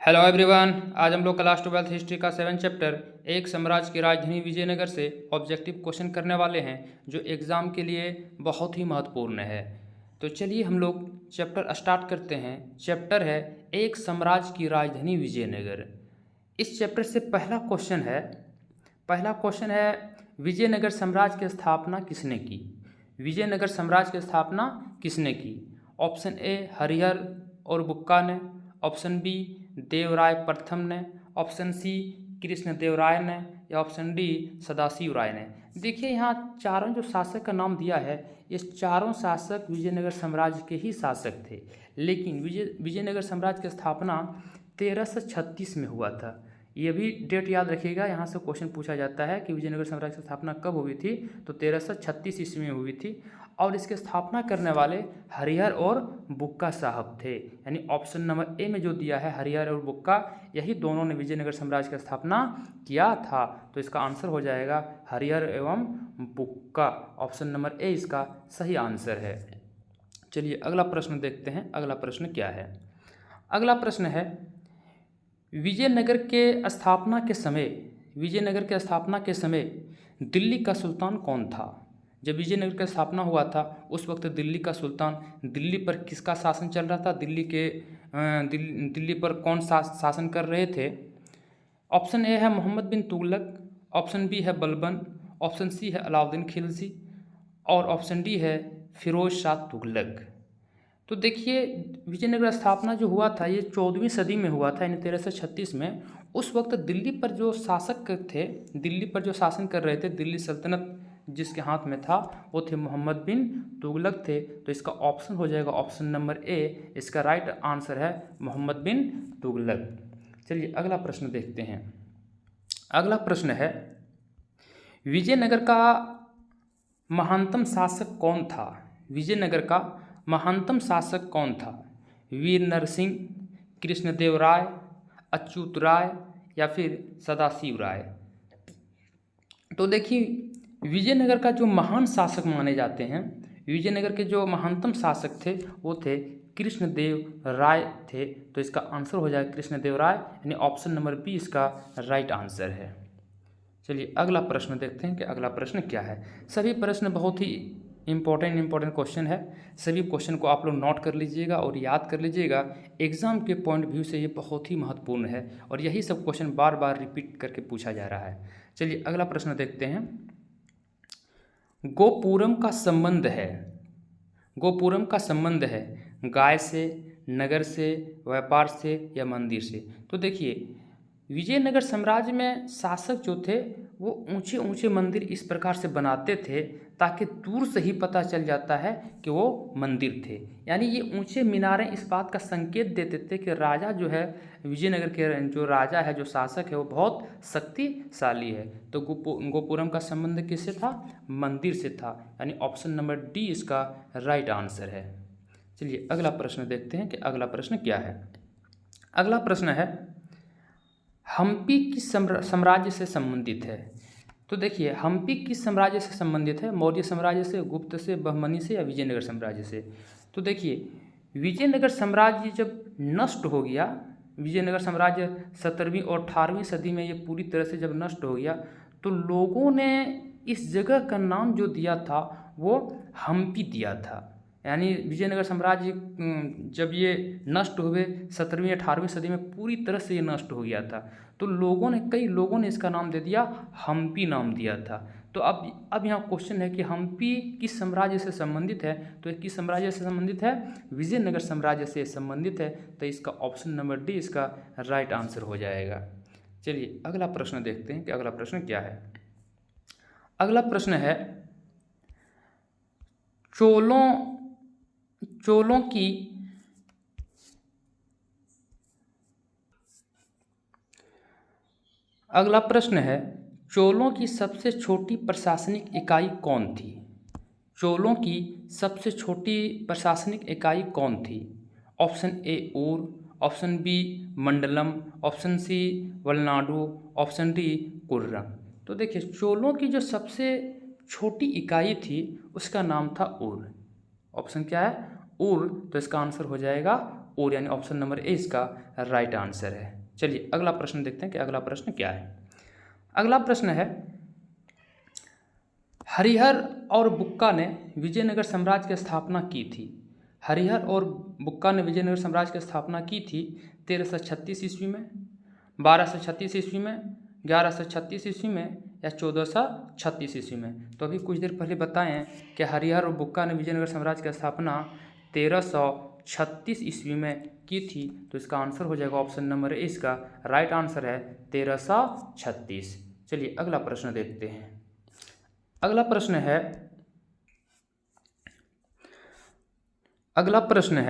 Hello everyone. आज हम लोग क्लास 12 हिस्ट्री का 7 चैप्टर एक साम्राज्य की राजधानी विजयनगर से ऑब्जेक्टिव क्वेश्चन करने वाले हैं जो एग्ज़ाम के लिए बहुत ही महत्वपूर्ण है। तो चलिए हम लोग चैप्टर स्टार्ट करते हैं। चैप्टर है एक साम्राज्य की राजधानी विजयनगर। इस चैप्टर से पहला क्वेश्चन है विजयनगर साम्राज्य की स्थापना किसने की। विजयनगर साम्राज्य की स्थापना किसने की? ऑप्शन ए हरिहर और बुक्का ने, ऑप्शन बी देवराय प्रथम ने, ऑप्शन सी कृष्णदेवराय ने, या ऑप्शन डी सदाशिव राय ने। देखिए यहाँ चारों जो शासक का नाम दिया है, ये चारों शासक विजयनगर साम्राज्य के ही शासक थे। लेकिन विजयनगर साम्राज्य की स्थापना 1336 में हुआ था। ये भी डेट याद रखिएगा, यहाँ से क्वेश्चन पूछा जाता है कि विजयनगर साम्राज्य की स्थापना कब हुई थी, तो 1336 ईस्वी में हुई थी। और इसकी स्थापना करने वाले हरिहर और बुक्का साहब थे। यानी ऑप्शन नंबर ए में जो दिया है हरिहर और बुक्का, यही दोनों ने विजयनगर साम्राज्य की स्थापना किया था। तो इसका आंसर हो जाएगा हरिहर एवं बुक्का। ऑप्शन नंबर ए इसका सही आंसर है। चलिए अगला प्रश्न देखते हैं। अगला प्रश्न क्या है? अगला प्रश्न है विजयनगर के स्थापना के समय दिल्ली का सुल्तान कौन था? जब विजयनगर का स्थापना हुआ था उस वक्त दिल्ली का सुल्तान, दिल्ली पर किसका शासन चल रहा था, दिल्ली पर कौन शासन कर रहे थे? ऑप्शन ए है मोहम्मद बिन तुगलक, ऑप्शन बी है बलबन, ऑप्शन सी है अलाउद्दीन खिलजी और ऑप्शन डी है फिरोज शाह तुगलक। तो देखिए विजयनगर स्थापना जो हुआ था ये 14वीं सदी में हुआ था, यानी 1336 में। उस वक्त दिल्ली पर जो शासन कर रहे थे, दिल्ली सल्तनत जिसके हाथ में था वो थे मोहम्मद बिन तुगलक थे। तो इसका ऑप्शन हो जाएगा ऑप्शन नंबर ए, इसका राइट आंसर है मोहम्मद बिन तुगलक। चलिए अगला प्रश्न देखते हैं। अगला प्रश्न है विजयनगर का महानतम शासक कौन था? विजयनगर का महानतम शासक कौन था? वीर नरसिंह, कृष्णदेवराय, अच्युत राय या फिर सदाशिव राय? तो देखिए विजयनगर का जो महान शासक माने जाते हैं, विजयनगर के जो महानतम शासक थे वो थे कृष्णदेव राय थे। तो इसका आंसर हो जाएगा कृष्णदेव राय, यानी ऑप्शन नंबर बी इसका राइट आंसर है। चलिए अगला प्रश्न देखते हैं कि अगला प्रश्न क्या है। सभी प्रश्न बहुत ही इम्पोर्टेंट क्वेश्चन है। सभी क्वेश्चन को आप लोग नोट कर लीजिएगा और याद कर लीजिएगा। एग्ज़ाम के पॉइंट व्यू से ये बहुत ही महत्वपूर्ण है और यही सब क्वेश्चन बार बार रिपीट करके पूछा जा रहा है। चलिए अगला प्रश्न देखते हैं। गोपुरम का संबंध है गाय से, नगर से, व्यापार से या मंदिर से? तो देखिए विजयनगर साम्राज्य में शासक जो थे वो ऊंचे ऊंचे मंदिर इस प्रकार से बनाते थे ताकि दूर से ही पता चल जाता है कि वो मंदिर थे। यानी ये ऊंचे मीनारें इस बात का संकेत देते थे कि राजा जो है, विजयनगर के जो राजा है, जो शासक है, वो बहुत शक्तिशाली है। तो गोपुरम का संबंध किससे था? मंदिर से था, यानी ऑप्शन नंबर डी इसका राइट आंसर है। चलिए अगला प्रश्न देखते हैं कि अगला प्रश्न क्या है। अगला प्रश्न है हम्पी किस साम्राज्य से संबंधित है? तो देखिए हम्पी किस साम्राज्य से संबंधित है? मौर्य साम्राज्य से, गुप्त से, बहमनी से या विजयनगर साम्राज्य से? तो देखिए विजयनगर साम्राज्य जब नष्ट हो गया, विजयनगर साम्राज्य 17वीं और 18वीं सदी में ये पूरी तरह से जब नष्ट हो गया, तो लोगों ने इस जगह का नाम जो दिया था वो हम्पी दिया था। यानी विजयनगर साम्राज्य जब ये नष्ट हुए 17वीं 18वीं सदी में पूरी तरह से ये नष्ट हो गया था, तो कई लोगों ने इसका नाम दे दिया, हम्पी नाम दिया था। तो अब यहाँ क्वेश्चन है कि हम्पी किस साम्राज्य से संबंधित है? तो ये किस साम्राज्य से संबंधित है? विजयनगर साम्राज्य से संबंधित है। तो इसका ऑप्शन नंबर डी इसका राइट आंसर हो जाएगा। चलिए अगला प्रश्न देखते हैं कि अगला प्रश्न क्या है। अगला प्रश्न है चोलों की अगला प्रश्न है चोलों की सबसे छोटी प्रशासनिक इकाई कौन थी? चोलों की सबसे छोटी प्रशासनिक इकाई कौन थी? Option A Ur, option B mandalam, option C valanadu, option D kurram. तो देखिए चोलों की जो सबसे छोटी इकाई थी उसका नाम था ऊर। ऑप्शन क्या है? उर, तो इसका आंसर हो जाएगा उर, यानी ऑप्शन नंबर ए इसका राइट आंसर है। चलिए अगला प्रश्न देखते हैं कि अगला प्रश्न क्या है। अगला प्रश्न है, हरिहर और बुक्का ने विजयनगर साम्राज्य की स्थापना की थी। हरिहर और बुक्का ने विजयनगर साम्राज्य की स्थापना की थी 1336 ईस्वी में, 1236 ईस्वी में, 1136 ईस्वी में या 1436 ईस्वी में। तो अभी कुछ देर पहले बताएं कि हरिहर और बुक्का ने विजयनगर साम्राज्य की स्थापना 1336 ईस्वी में की थी, तो इसका आंसर हो जाएगा ऑप्शन नंबर ए इसका राइट आंसर है 1336। चलिए अगला प्रश्न देखते हैं। अगला प्रश्न है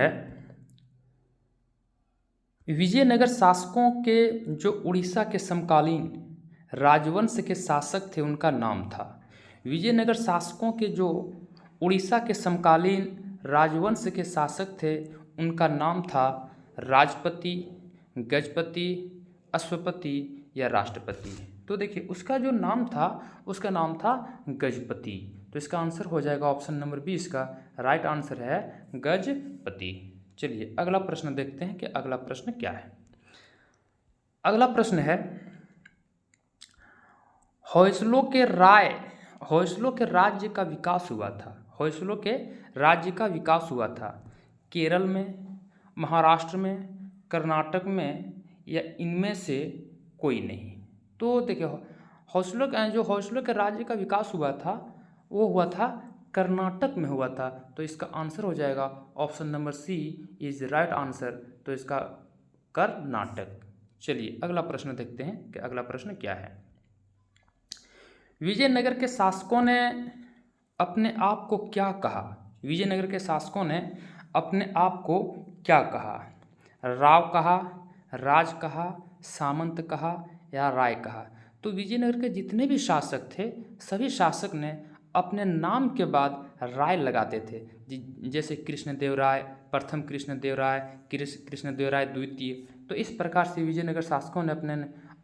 विजयनगर शासकों के जो उड़ीसा के समकालीन राजवंश के शासक थे उनका नाम था। विजयनगर शासकों के जो उड़ीसा के समकालीन राजवंश के शासक थे उनका नाम था राजपति, गजपति, अश्वपति या राष्ट्रपति। तो देखिए उसका जो नाम था उसका नाम था गजपति, तो इसका आंसर हो जाएगा ऑप्शन नंबर बी इसका राइट आंसर है गजपति। चलिए अगला प्रश्न देखते हैं कि अगला प्रश्न क्या है। अगला प्रश्न है, होयसलों के राज्य का विकास हुआ था। होयसलों के राज्य का विकास हुआ था केरल में, महाराष्ट्र में, कर्नाटक में या इनमें से कोई नहीं। तो देखिए होयसलों के राज्य का विकास हुआ था वो हुआ था कर्नाटक में हुआ था, तो इसका आंसर हो जाएगा option number C is right answer, तो इसका कर्नाटक। चलिए अगला प्रश्न देखते हैं कि अगला प्रश्न क्या है। विजयनगर के शासकों ने अपने आप को क्या कहा। विजयनगर के शासकों ने अपने आप को क्या कहा। राव कहा, राज कहा, सामंत कहा या राय कहा। तो विजयनगर के जितने भी शासक थे सभी शासक ने अपने नाम के बाद राय लगाते थे, जैसे कृष्णदेवराय प्रथम, कृष्णदेवराय, कृष्णदेवराय द्वितीय। तो इस प्रकार से विजयनगर शासकों ने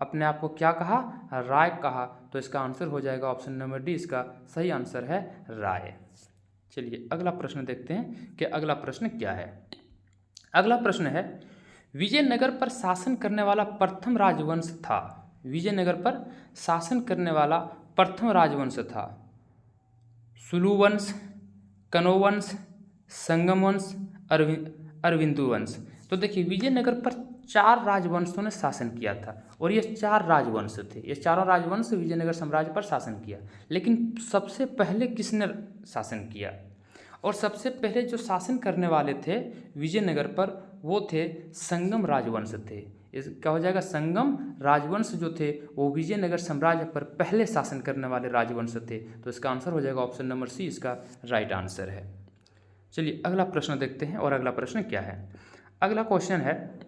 अपने आप को क्या कहा, राय कहा, तो इसका आंसर हो जाएगा ऑप्शन नंबर डी इसका सही आंसर है राय। चलिए अगला प्रश्न देखते हैं कि अगला प्रश्न क्या है। अगला प्रश्न है, विजयनगर पर शासन करने वाला प्रथम राजवंश था। विजयनगर पर शासन करने वाला प्रथम राजवंश था सुलु वंश, कनौ वंश, संगम वंश, अरविंदु वंश। तो देखिए विजयनगर पर 4 राजवंशों ने शासन किया था और ये 4 राजवंश थे। ये चारों राजवंश विजयनगर साम्राज्य पर शासन किया, लेकिन सबसे पहले किसने शासन किया और सबसे पहले जो शासन करने वाले थे विजयनगर पर वो थे संगम राजवंश थे। इस क्या हो जाएगा, संगम राजवंश जो थे वो विजयनगर साम्राज्य पर पहले शासन करने वाले राजवंश थे, तो इसका आंसर हो जाएगा ऑप्शन नंबर सी इसका राइट आंसर है। चलिए अगला प्रश्न देखते हैं और अगला प्रश्न क्या है। अगला क्वेश्चन है,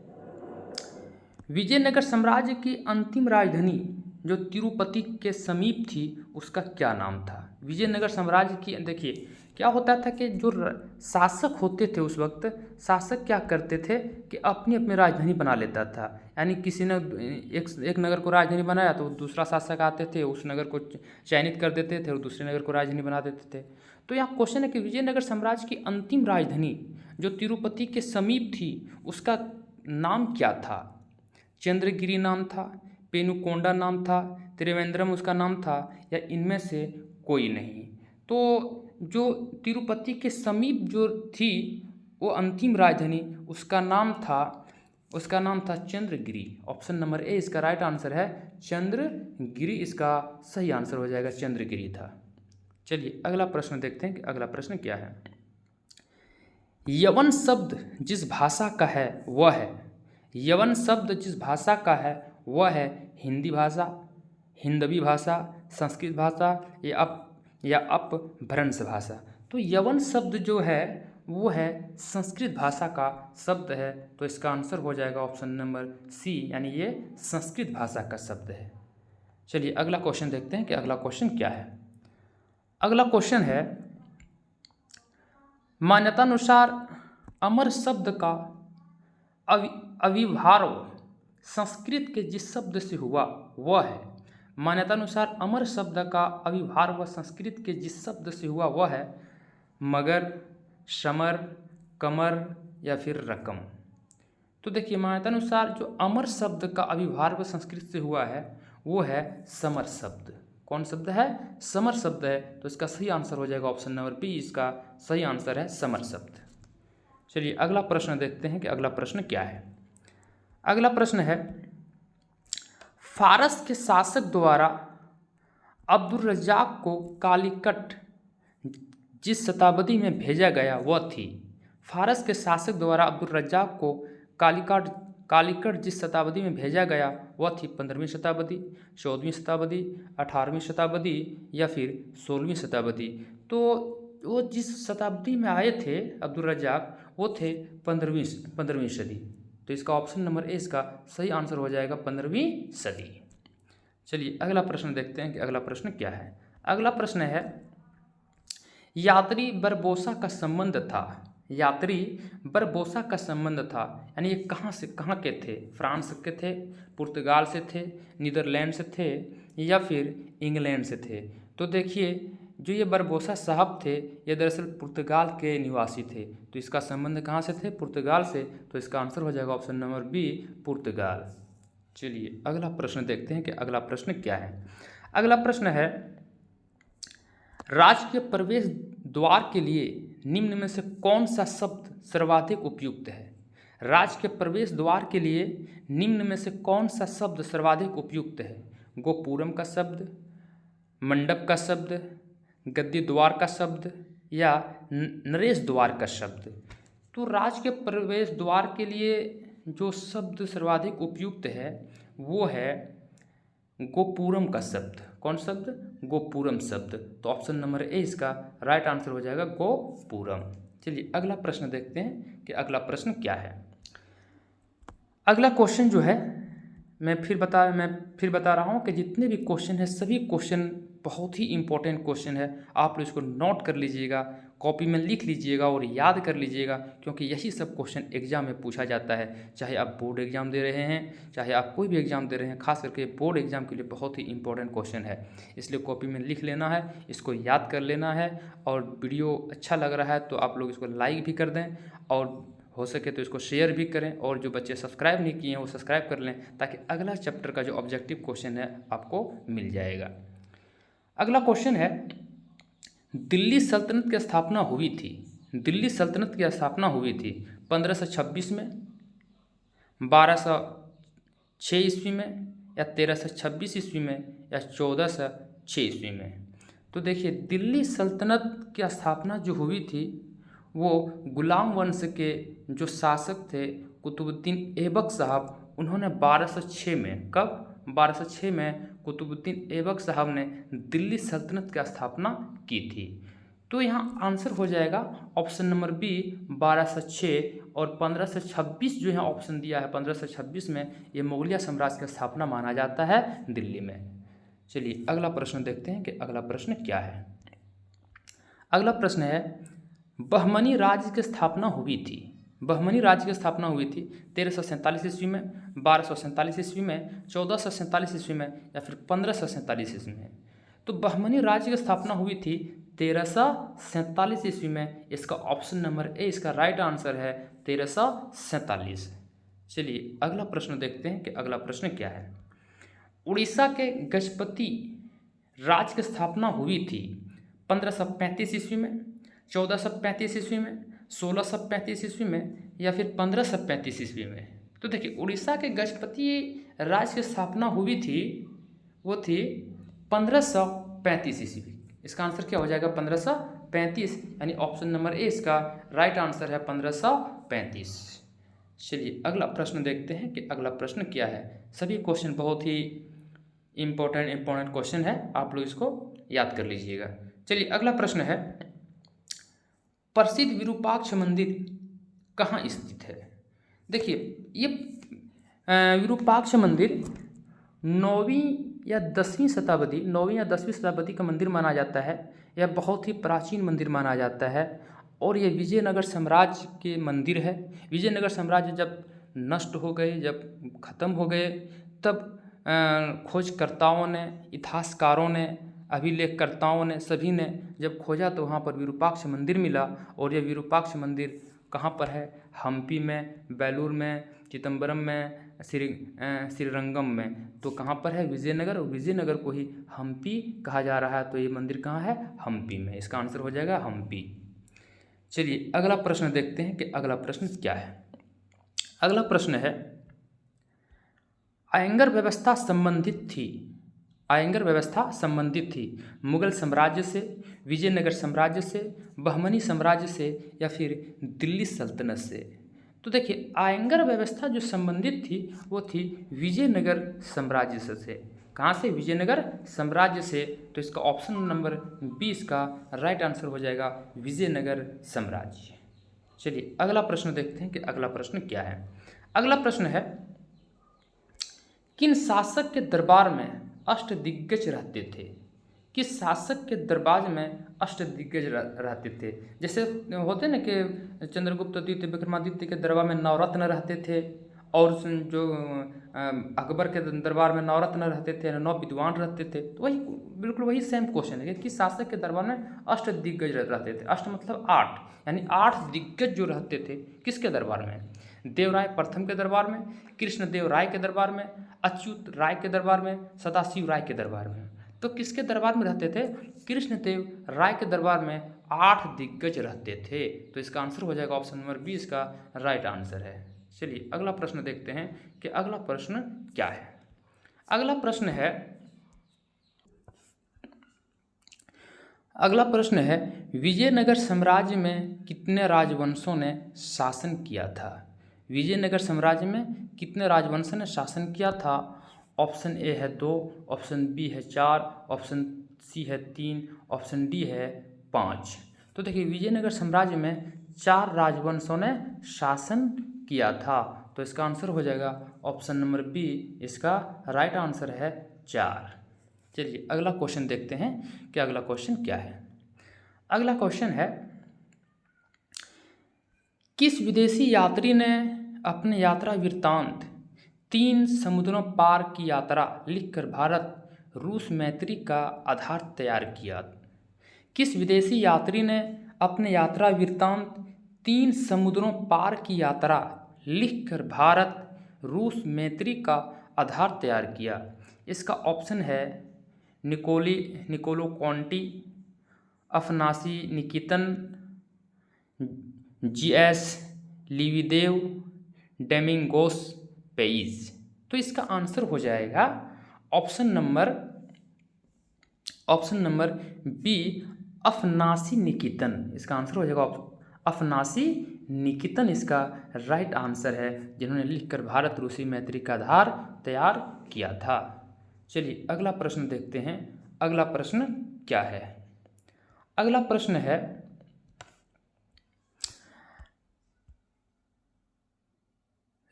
विजयनगर साम्राज्य की अंतिम राजधानी जो तिरुपति के समीप थी उसका क्या नाम था। विजयनगर साम्राज्य की, देखिए क्या होता था कि जो शासक होते थे उस वक्त, शासक क्या करते थे कि अपनी अपनी राजधानी बना लेता था। यानी किसी ने एक नगर को राजधानी बनाया तो दूसरा शासक आते थे उस नगर को चयनित कर देते थे और दूसरे नगर को राजधानी बना देते थे। तो यहाँ क्वेश्चन है कि विजयनगर साम्राज्य की अंतिम राजधानी जो तिरुपति के समीप थी उसका नाम क्या था। चंद्रगिरी नाम था, पेनुकोंडा नाम था, त्रिवेंद्रम उसका नाम था या इनमें से कोई नहीं। तो जो तिरुपति के समीप जो थी वो अंतिम राजधानी उसका नाम था चंद्रगिरी। ऑप्शन नंबर ए इसका राइट आंसर है चंद्रगिरी, इसका सही आंसर हो जाएगा चंद्रगिरी था। चलिए अगला प्रश्न देखते हैं कि अगला प्रश्न क्या है। यवन शब्द जिस भाषा का है वह है। यवन शब्द जिस भाषा का है वह है हिंदी भाषा, हिंदवी भाषा, संस्कृत भाषा या अपभ्रंश भाषा। तो यवन शब्द जो है वो है संस्कृत भाषा का शब्द है, तो इसका आंसर हो जाएगा ऑप्शन नंबर सी, यानी ये संस्कृत भाषा का शब्द है। चलिए अगला क्वेश्चन देखते हैं कि अगला क्वेश्चन क्या है। अगला क्वेश्चन है, मान्यतानुसार अमर शब्द का अविभार्व संस्कृत के जिस शब्द से हुआ वह है। मान्यतानुसार अमर शब्द का अविभार्व संस्कृत के जिस शब्द से हुआ वह है मगर, समर, कमर या फिर रकम। तो देखिए मान्यतानुसार जो अमर शब्द का अभिभार्व संस्कृत से हुआ है वो है समर शब्द। कौन शब्द है? समर शब्द है। तो इसका सही आंसर हो जाएगा ऑप्शन नंबर बी, इसका सही आंसर है समर शब्द। चलिए अगला प्रश्न देखते हैं कि अगला प्रश्न क्या है। अगला प्रश्न है, फारस के शासक द्वारा अब्दुल रज्जाक को कालीकट जिस शताब्दी में भेजा गया वह थी। फारस के शासक द्वारा अब्दुल रज्जाक को कालीकट जिस शताब्दी में भेजा गया वह थी 15वीं शताब्दी, 14वीं शताब्दी, 18वीं शताब्दी या फिर 16वीं शताब्दी। तो वो जिस शताब्दी में आए थे अब्दुल रज्जाक वो थे 15वीं सदी। तो इसका ऑप्शन नंबर ए इसका सही आंसर हो जाएगा 15वीं सदी। चलिए अगला प्रश्न देखते हैं कि अगला प्रश्न क्या है। अगला प्रश्न है, यात्री बरबोसा का संबंध था। यात्री बरबोसा का संबंध था यानी ये कहाँ से कहाँ के थे? फ्रांस के थे, पुर्तगाल से थे, नीदरलैंड से थे या फिर इंग्लैंड से थे। तो देखिए जो ये बरबोसा साहब थे ये दरअसल पुर्तगाल के निवासी थे। तो इसका संबंध कहाँ से थे? पुर्तगाल से। तो इसका आंसर हो जाएगा ऑप्शन नंबर बी, पुर्तगाल। चलिए अगला प्रश्न देखते हैं कि अगला प्रश्न क्या है। अगला प्रश्न है, राज्य के प्रवेश द्वार के लिए निम्न में से कौन सा शब्द सर्वाधिक उपयुक्त है? राज्य के प्रवेश द्वार के लिए निम्न में से कौन सा शब्द सर्वाधिक उपयुक्त है? गोपुरम का शब्द, मंडप का शब्द, गद्दी द्वार का शब्द या नरेश द्वार का शब्द? तो राज्य के प्रवेश द्वार के लिए जो शब्द सर्वाधिक उपयुक्त है वो है गोपुरम का शब्द। कौन शब्द? गोपुरम शब्द। तो ऑप्शन नंबर ए इसका राइट आंसर हो जाएगा गोपुरम। चलिए अगला प्रश्न देखते हैं कि अगला प्रश्न क्या है। अगला क्वेश्चन जो है मैं फिर बता रहा हूँ कि जितने भी क्वेश्चन है सभी क्वेश्चन बहुत ही इंपॉर्टेंट क्वेश्चन है। आप लोग इसको नोट कर लीजिएगा, कॉपी में लिख लीजिएगा और याद कर लीजिएगा, क्योंकि यही सब क्वेश्चन एग्जाम में पूछा जाता है। चाहे आप बोर्ड एग्जाम दे रहे हैं, चाहे आप कोई भी एग्जाम दे रहे हैं, खास करके बोर्ड एग्जाम के लिए बहुत ही इंपॉर्टेंट क्वेश्चन है। इसलिए कॉपी में लिख लेना है, इसको याद कर लेना है। और वीडियो अच्छा लग रहा है तो आप लोग इसको लाइक भी कर दें और हो सके तो इसको शेयर भी करें। और जो बच्चे सब्सक्राइब नहीं किए हैं वो सब्सक्राइब कर लें, ताकि अगला चैप्टर का जो ऑब्जेक्टिव क्वेश्चन है आपको मिल जाएगा। अगला क्वेश्चन है, दिल्ली सल्तनत की स्थापना हुई थी। दिल्ली सल्तनत की स्थापना हुई थी 1526 में, 1206 ईस्वी में या 1326 ईस्वी में या 1406 ईस्वी में। तो देखिए दिल्ली सल्तनत की स्थापना जो हुई थी वो गुलाम वंश के जो शासक थे कुतुबुद्दीन ऐबक साहब, उन्होंने 1206 में, कब? 1206 में कुतुबुद्दीन ऐबक साहब ने दिल्ली सल्तनत की स्थापना की थी। तो यहाँ आंसर हो जाएगा ऑप्शन नंबर बी 1206। और 1526 जो है ऑप्शन दिया है 1526 में, ये मुगलिया साम्राज्य की स्थापना माना जाता है दिल्ली में। चलिए अगला प्रश्न देखते हैं कि अगला प्रश्न क्या है। अगला प्रश्न है, बहमनी राज्य की स्थापना हुई थी। बहमनी राज्य की स्थापना हुई थी 1347 ईस्वी में, 1247 ईस्वी में, 1447 ईस्वी में या फिर 1547 ईस्वी में। तो बहमनी राज्य की स्थापना हुई थी 1347 ईस्वी में। इसका ऑप्शन नंबर ए इसका राइट आंसर है 1347। चलिए अगला प्रश्न देखते हैं कि अगला प्रश्न क्या है। उड़ीसा के गजपति राज्य की स्थापना हुई थी 1535 ईस्वी में, 1435 ईस्वी में, 1635 ईस्वी में या फिर 1535 ईस्वी में। तो देखिए उड़ीसा के गजपति राज्य की स्थापना हुई थी वो थी 1535 ईस्वी। इसका आंसर क्या हो जाएगा? 1535, यानी ऑप्शन नंबर ए इसका राइट आंसर है 1535। चलिए अगला प्रश्न देखते हैं कि अगला प्रश्न क्या है। सभी क्वेश्चन बहुत ही इम्पोर्टेंट क्वेश्चन है, आप लोग इसको याद कर लीजिएगा। चलिए अगला प्रश्न है, प्रसिद्ध विरूपाक्ष मंदिर कहाँ स्थित है? देखिए ये विरूपाक्ष मंदिर 9वीं या 10वीं शताब्दी का मंदिर माना जाता है। यह बहुत ही प्राचीन मंदिर माना जाता है और ये विजयनगर साम्राज्य के मंदिर है। विजयनगर साम्राज्य जब नष्ट हो गए, जब खत्म हो गए, तब खोजकर्ताओं ने, इतिहासकारों ने, अभिलेखकर्ताओं ने, सभी ने जब खोजा तो वहाँ पर विरूपाक्ष मंदिर मिला और यह विरूपाक्ष मंदिर कहाँ पर है? हम्पी में, बेलूर में, चिदम्बरम में, श्रीरंगम में। तो कहाँ पर है? विजयनगर, और विजयनगर को ही हम्पी कहा जा रहा है। तो ये मंदिर कहाँ है? हम्पी में। इसका आंसर हो जाएगा हम्पी। चलिए अगला प्रश्न देखते हैं कि अगला प्रश्न क्या है। अगला प्रश्न है, आयंगर व्यवस्था संबंधित थी मुगल साम्राज्य से, विजयनगर साम्राज्य से, बहमनी साम्राज्य से या फिर दिल्ली सल्तनत से। तो देखिए आयंगर व्यवस्था जो संबंधित थी वो थी विजयनगर साम्राज्य से। कहाँ से? विजयनगर साम्राज्य से। तो इसका ऑप्शन नंबर 20 का राइट आंसर हो जाएगा विजयनगर साम्राज्य। चलिए अगला प्रश्न देखते हैं कि अगला प्रश्न क्या है। अगला प्रश्न है, किन शासक के दरबार में अष्टदिग्गज रहते थे? किस शासक के दरबार में अष्टदिग्गज रहते थे? जैसे होते ना कि चंद्रगुप्त द्वितीय, विक्रमादित्य के दरबार में नवरत्न रहते थे, और जो अकबर के दरबार में नवरत्न रहते थे, 9 विद्वान रहते थे। तो वही बिल्कुल वही सेम क्वेश्चन है कि किस शासक के दरबार में अष्टदिग्गज रहते थे? अष्ट मतलब 8, यानी 8 दिग्गज जो रहते थे किसके दरबार में? देवराय प्रथम के दरबार में, कृष्णदेव राय के दरबार में, अच्युत राय के दरबार में, सदाशिव राय के दरबार में। तो किसके दरबार में रहते थे? कृष्णदेव राय के दरबार में 8 दिग्गज रहते थे। तो इसका आंसर हो जाएगा ऑप्शन नंबर 20 का राइट आंसर है। चलिए अगला प्रश्न देखते हैं कि अगला प्रश्न क्या है। अगला प्रश्न है, विजयनगर साम्राज्य में कितने राजवंशों ने शासन किया था? विजयनगर साम्राज्य में कितने राजवंशों ने शासन किया था? ऑप्शन ए है 2, ऑप्शन बी है 4, ऑप्शन सी है 3, ऑप्शन डी है 5। तो देखिए विजयनगर साम्राज्य में 4 राजवंशों ने शासन किया था। तो इसका आंसर हो जाएगा ऑप्शन नंबर बी, इसका राइट आंसर है 4। चलिए अगला क्वेश्चन देखते हैं कि अगला क्वेश्चन क्या है। अगला क्वेश्चन है, किस विदेशी यात्री ने अपने यात्रा वृत्तांत 3 समुद्रों पार की यात्रा लिखकर भारत रूस मैत्री का आधार तैयार किया? किस विदेशी यात्री ने अपने यात्रा वृत्तांत 3 समुद्रों पार की यात्रा लिखकर भारत रूस मैत्री का आधार तैयार किया? इसका ऑप्शन है निकोलो कॉन्टी, अफनासी निकितन, जीएस लिविदेव, डेमिंगोस पेइज। तो इसका आंसर हो जाएगा ऑप्शन नंबर बी, अफनासी निकितन। इसका आंसर हो जाएगा अफनासी निकितन, इसका राइट आंसर है, जिन्होंने लिखकर भारत रूसी मैत्री का आधार तैयार किया था। चलिए अगला प्रश्न देखते हैं। अगला प्रश्न क्या है? अगला प्रश्न है,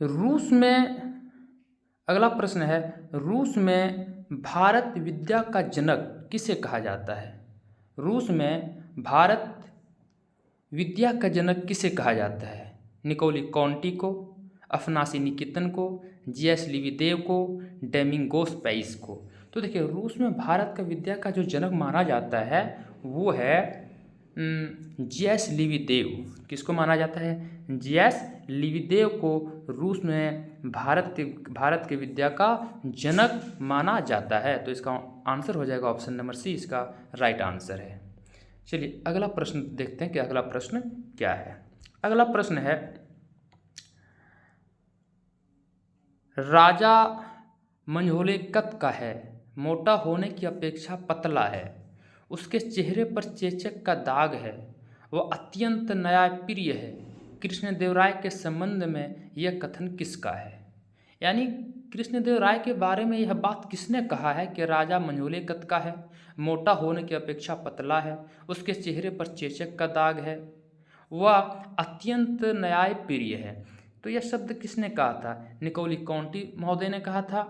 रूस में भारत विद्या का जनक किसे कहा जाता है? रूस में भारत विद्या का जनक किसे कहा जाता है? निकोलो कॉन्टी को, अफनासी निकितन को, जीएस लिविदेव को, डेमिंगोस पेइज को। तो देखिए रूस में भारत का विद्या का जो जनक माना जाता है वो है जीएस लिविदेव। किसको माना जाता है? जीएस लिविदेव को रूस में भारत के विद्या का जनक माना जाता है। तो इसका आंसर हो जाएगा ऑप्शन नंबर सी, इसका राइट आंसर है। चलिए अगला प्रश्न देखते हैं कि अगला प्रश्न क्या है। अगला प्रश्न है, राजा मंझोले कद का है, मोटा होने की अपेक्षा पतला है, उसके चेहरे पर चेचक का दाग है, वह अत्यंत न्यायप्रिय है, कृष्णदेव राय के संबंध में यह कथन किसका है? यानी कृष्णदेव राय के बारे में यह बात किसने कहा है कि राजा मंझोले कद का है, मोटा होने की अपेक्षा पतला है, उसके चेहरे पर चेचक का दाग है, वह अत्यंत न्यायप्रिय है? तो यह शब्द किसने कहा था? निकोलो कॉन्टी महोदय ने कहा था,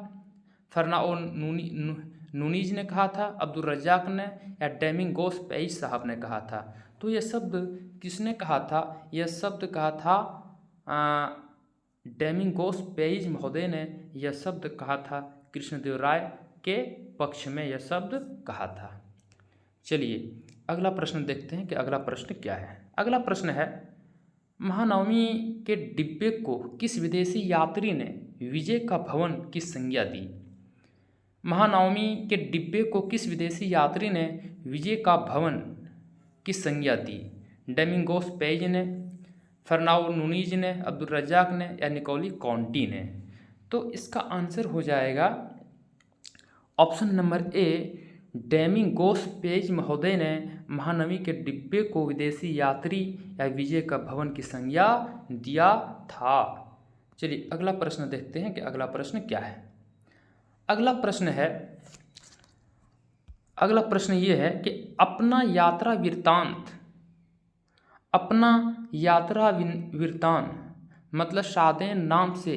फर्नाओ नूनीज ने कहा था, अब्दुल रज्जाक ने, या डेमिंगोस पेइज साहब ने कहा था? तो यह शब्द किसने कहा था? यह शब्द कहा था डेमिंगोस पेइज महोदय ने यह शब्द कहा था, कृष्णदेव राय के पक्ष में यह शब्द कहा था। चलिए अगला प्रश्न देखते हैं कि अगला प्रश्न क्या है। अगला प्रश्न है, महानवमी के डिब्बे को किस विदेशी यात्री ने विजय का भवन की संज्ञा दी? महानवमी के डिब्बे को किस विदेशी यात्री ने विजय का भवन की संज्ञा दी? डोमिंगोस पेज ने, फर्नाओ नूनीज ने, अब्दुल रज्जाक ने या निकोली कॉन्टी ने? तो इसका आंसर हो जाएगा option number A, Domingos page महोदय ने महानवमी के डिब्बे को विदेशी यात्री या विजय का भवन की संज्ञा दिया था। चलिए अगला प्रश्न देखते हैं कि अगला प्रश्न क्या है। अगला प्रश्न ये है कि अपना यात्रा वृत्तांत मतलब शादेन नाम से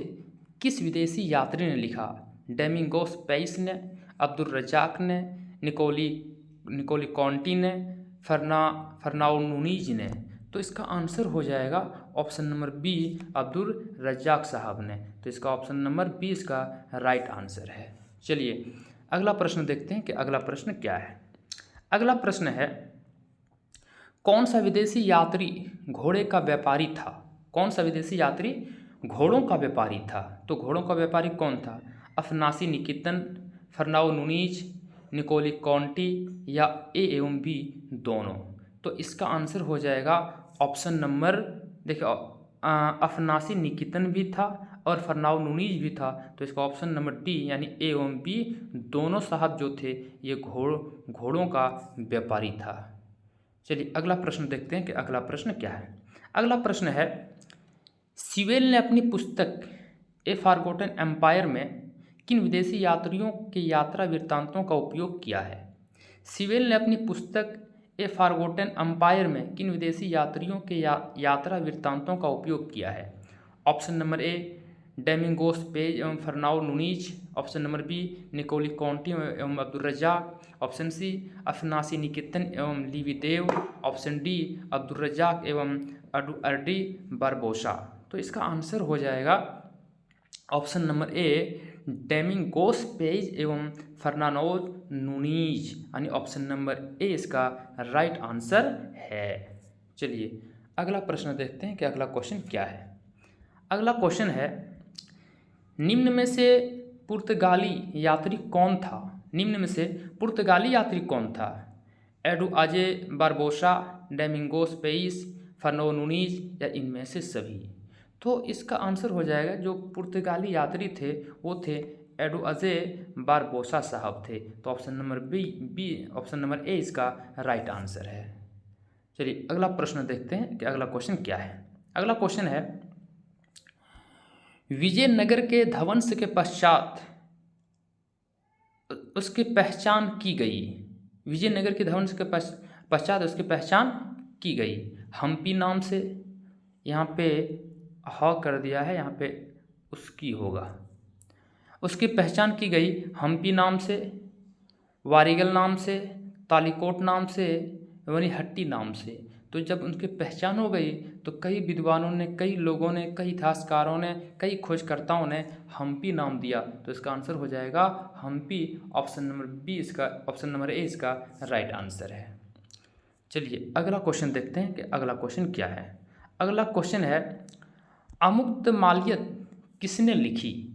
किस विदेशी यात्री ने लिखा? डोमिंगोस पेज ने, अब्दुल रज्जाक ने, निकोली कॉन्टी ने, फर्नाओ नूनीज ने? तो इसका आंसर हो जाएगा option number B, Abdul Razzaq साहब ने। तो इसका ऑप्शन नंबर बी इसका राइट आंसर है। चलिए अगला प्रश्न देखते हैं कि अगला प्रश्न क्या है। अगला प्रश्न है, कौन सा विदेशी यात्री घोड़े का व्यापारी था? कौन सा विदेशी यात्री घोड़ों का व्यापारी था? तो घोड़ों का व्यापारी कौन था? अफनासी निकेतन, फर्नाओ नूनीज, निकोली कॉन्टी या ए एवं बी दोनों? तो इसका आंसर हो जाएगा ऑप्शन नंबर, देखिए अफनासी निकेतन भी था और फर्नाओ नूनीज भी था। तो इसका ऑप्शन नंबर डी यानी ए एवं बी दोनों साहब जो थे ये घोड़ों का व्यापारी था। चलिए अगला प्रश्न देखते हैं कि अगला प्रश्न क्या है। अगला प्रश्न है, सीवेल ने अपनी पुस्तक ए फॉरगॉटन एम्पायर में किन विदेशी यात्रियों के यात्रा वृत्तांतों का उपयोग किया है? सीवेल ने अपनी पुस्तक ए फॉरगॉटन एम्पायर में किन विदेशी यात्रियों के यात्रा वृत्तांतों का उपयोग किया है? Option number A, Domingos Paes एवं Fernao Nuniz. Option number B, Niccolo Conti एवं Abdul Razzaq. Option C, Afanasy Nikitin एवं लीवीदेव। ऑप्शन डी, अब्दुल रज्जाक एवं अर्डी बारबोसा। तो इसका आंसर हो जाएगा option number A, Domingos Paes एवं फर्नाओ नूनीज यानी ऑप्शन नंबर ए इसका राइट आंसर है। चलिए अगला प्रश्न देखते हैं कि अगला क्वेश्चन क्या है। अगला क्वेश्चन है, निम्न में से पुर्तगाली यात्री कौन था? निम्न में से पुर्तगाली यात्री कौन था? एडुआजे बारबोसा, डोमिंगोस पेज, फर्नाओ नूनीज या इनमें से सभी? तो इसका आंसर हो जाएगा जो पुर्तगाली यात्री थे वो थे एडुआजे बारबोसा साहब थे। तो option number B option number A इसका राइट आंसर है। चलिए अगला प्रश्न देखते हैं कि अगला क्वेश्चन क्या है। अगला क्वेश्चन है, विजयनगर के ध्वंस के पश्चात उसकी पहचान की गई। विजयनगर के ध्वंस के पश्चात उसकी पहचान की गई हम्पी नाम से। यहाँ पे ह कर दिया है, यहाँ पे उसकी होगा। उसकी पहचान की गई हम्पी नाम से, वारीगल नाम से, तालीकोट नाम से, वनीहट्टी नाम से। तो जब उनकी पहचान हो गई तो कई विद्वानों ने, कई लोगों ने, कई इतिहासकारों ने, कई खोजकर्ताओं ने हम्पी नाम दिया। तो इसका आंसर हो जाएगा हम्पी। ऑप्शन नंबर बी इसका, ऑप्शन नंबर ए इसका राइट आंसर है। चलिए अगला क्वेश्चन देखते हैं कि अगला क्वेश्चन क्या है। अगला क्वेश्चन है, अमुक्त माल्यद किसने लिखी?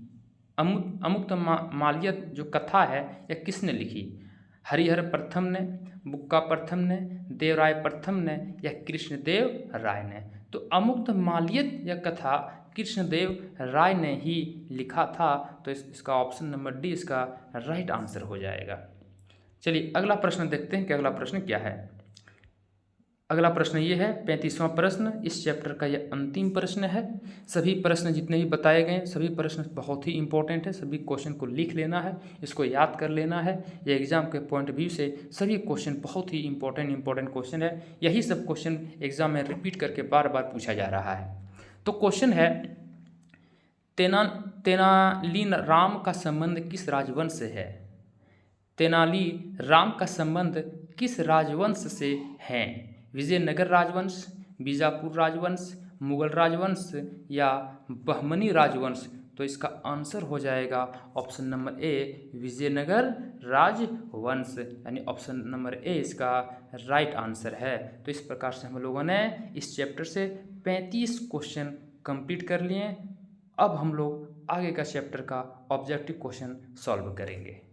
अमुक्त माल्यद जो कथा है यह किसने लिखी? हरिहर प्रथम ने, बुक्का प्रथम ने, देवराय प्रथम ने या कृष्णदेव राय ने? तो अमुक्त माल्यद यह कथा कृष्णदेव राय ने ही लिखा था। तो इसका ऑप्शन नंबर डी इसका राइट आंसर हो जाएगा। चलिए अगला प्रश्न देखते हैं कि अगला प्रश्न क्या है। अगला प्रश्न ये है 35वां प्रश्न, इस चैप्टर का यह अंतिम प्रश्न है। सभी प्रश्न जितने भी बताए गए सभी प्रश्न बहुत ही इंपॉर्टेंट है। सभी क्वेश्चन को लिख लेना है, इसको याद कर लेना है। ये एग्जाम के पॉइंट ऑफ व्यू से सभी क्वेश्चन बहुत ही इंपॉर्टेंट क्वेश्चन है। यही सब क्वेश्चन एग्जाम में रिपीट करके बार बार पूछा जा रहा है। तो क्वेश्चन है, तेनाली राम का संबंध किस राजवंश से है? तेनाली राम का संबंध किस राजवंश से है? विजयनगर राजवंश, बीजापुर राजवंश, मुगल राजवंश या बहमनी राजवंश? तो इसका आंसर हो जाएगा ऑप्शन नंबर ए, विजयनगर राजवंश यानी ऑप्शन नंबर ए इसका राइट आंसर है। तो इस प्रकार से हम लोगों ने इस चैप्टर से 35 क्वेश्चन कंप्लीट कर लिए हैं। अब हम लोग आगे का चैप्टर का ऑब्जेक्टिव क्वेश्चन सॉल्व करेंगे।